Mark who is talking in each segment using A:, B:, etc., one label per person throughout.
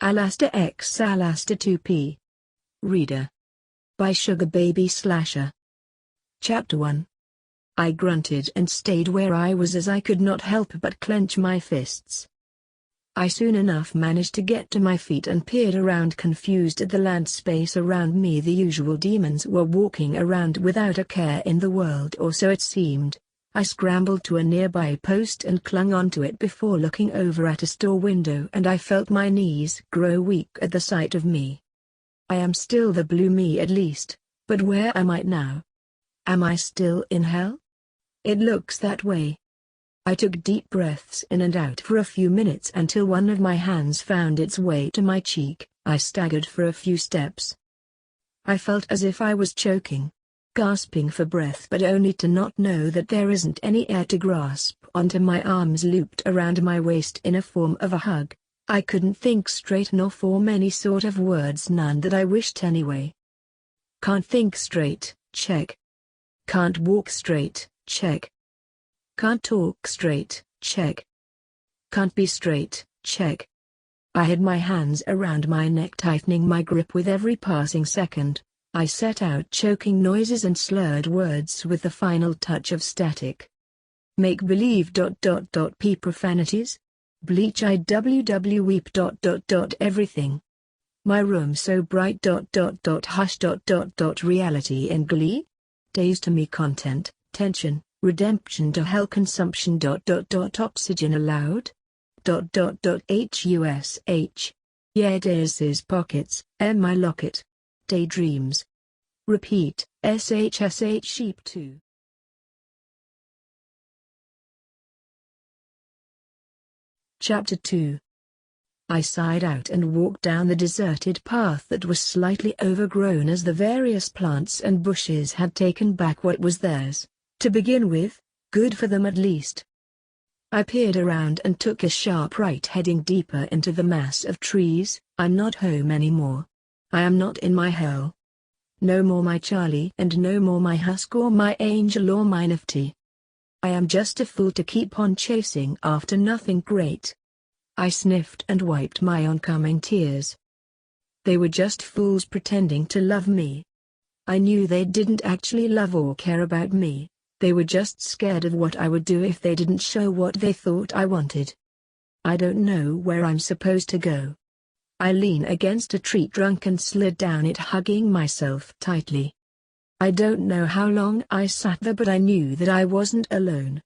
A: Alastor x Alastor2p. Reader. By SugarBabySlasher. Chapter 1. I grunted and stayed where I was as I could not help but clench my fists. I soon enough managed to get to my feet and peered around confused at the land space around me. The usual demons were walking around without a care in the world, or so it seemed. I scrambled to a nearby post and clung onto it before looking over at a store window, and I felt my knees grow weak at the sight of me. I am still the blue me at least, but where am I now? Am I still in hell? It looks that way. I took deep breaths in and out for a few minutes until one of my hands found its way to my cheek. I staggered for a few steps. I felt as if I was choking, gasping for breath, but only to not know that there isn't any air to grasp onto. My arms looped around my waist in a form of a hug. I couldn't think straight nor form any sort of words, none that I wished anyway. Can't think straight, check. Can't walk straight, check. Can't talk straight, check. Can't be straight, check. I had my hands around my neck, tightening my grip with every passing second. I set out choking noises and slurred words with the final touch of static. Make-believe ... p profanities? Bleach IWW everything. My room so bright ... hush ... reality and glee? Days to me content, tension, redemption to hell consumption ... oxygen allowed? ... hush. Yeah, days pockets, my locket. Daydreams. Repeat, SHSH sheep 2. Chapter 2. I sighed out and walked down the deserted path that was slightly overgrown as the various plants and bushes had taken back what was theirs, to begin with. Good for them at least. I peered around and took a sharp right, heading deeper into the mass of trees. I'm not home anymore. I am not in my hell. No more my Charlie, and no more my husk or my angel or my Nifty. I am just a fool to keep on chasing after nothing great. I sniffed and wiped my oncoming tears. They were just fools pretending to love me. I knew they didn't actually love or care about me. They were just scared of what I would do if they didn't show what they thought I wanted. I don't know where I'm supposed to go. I leaned against a tree trunk and slid down it, hugging myself tightly. I don't know how long I sat there, but I knew that I wasn't alone.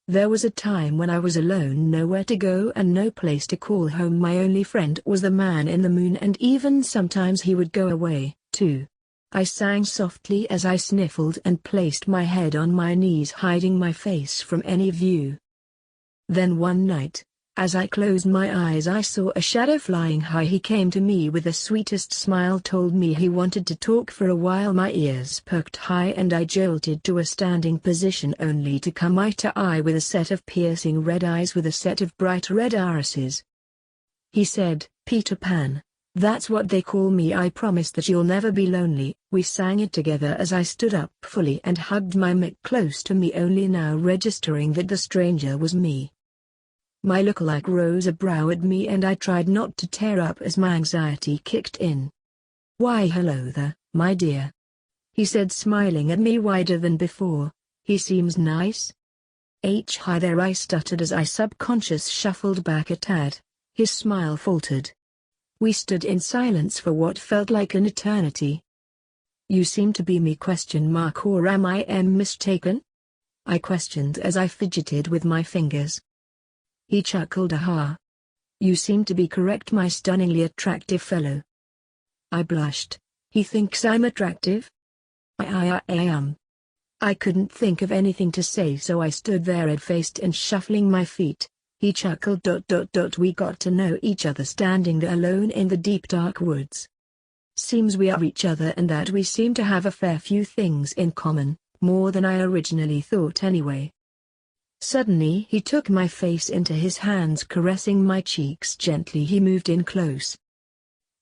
A: There was a time when I was alone, nowhere to go and no place to call home. My only friend was the man in the moon, and even sometimes he would go away, too. I sang softly as I sniffled and placed my head on my knees, hiding my face from any view. Then one night, as I closed my eyes, I saw a shadow flying high. He came to me with the sweetest smile, told me he wanted to talk for a while. My ears perked high and I jolted to a standing position, only to come eye to eye with a set of piercing red eyes with a set of bright red irises. He said, "Peter Pan, that's what they call me. I promise that you'll never be lonely." We sang it together as I stood up fully and hugged my mic close to me, only now registering that the stranger was me. My lookalike rose a brow at me and I tried not to tear up as my anxiety kicked in. "Why hello there, my dear," he said, smiling at me wider than before. "He seems nice." Hi there," I stuttered as I subconscious shuffled back a tad. His smile faltered. We stood in silence for what felt like an eternity. "You seem to be me ? Or am I mistaken?" I questioned as I fidgeted with my fingers. He chuckled, "Aha. You seem to be correct, my stunningly attractive fellow." I blushed. "He thinks I'm attractive?" I am. I couldn't think of anything to say, so I stood there red-faced and shuffling my feet. He chuckled. We got to know each other standing there alone in the deep dark woods. Seems we are each other and that we seem to have a fair few things in common, more than I originally thought anyway. Suddenly he took my face into his hands, caressing my cheeks gently. He moved in close.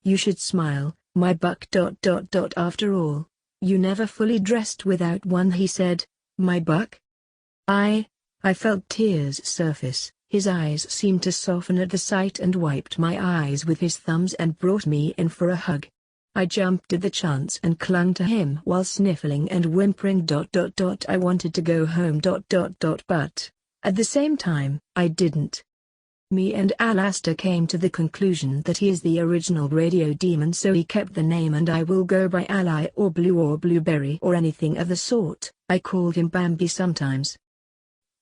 A: "You should smile, my buck. After all, you never fully dressed without one," he said. "My buck?" I felt tears surface. His eyes seemed to soften at the sight and wiped my eyes with his thumbs and brought me in for a hug. I jumped at the chance and clung to him while sniffling and whimpering. I wanted to go home. But, at the same time, I didn't. Me and Alastor came to the conclusion that he is the original radio demon, so he kept the name, and I will go by Ally or Blue or Blueberry or anything of the sort. I called him Bambi sometimes.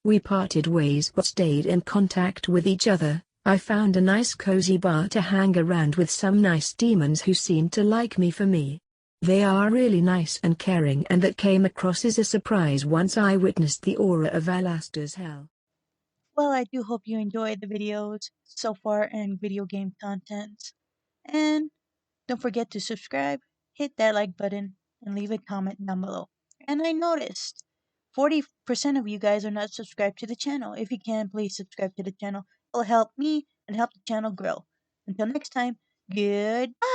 A: We parted ways but stayed in contact with each other. I found a nice cozy bar to hang around with some nice demons who seemed to like me for me. They are really nice and caring, and that came across as a surprise once I witnessed the aura of Alastor's hell.
B: Well, I do hope you enjoyed the videos so far and video game content. And don't forget to subscribe, hit that like button, and leave a comment down below. And I noticed 40% of you guys are not subscribed to the channel. If you can, please subscribe to the channel. It'll help me and help the channel grow. Until next time, goodbye!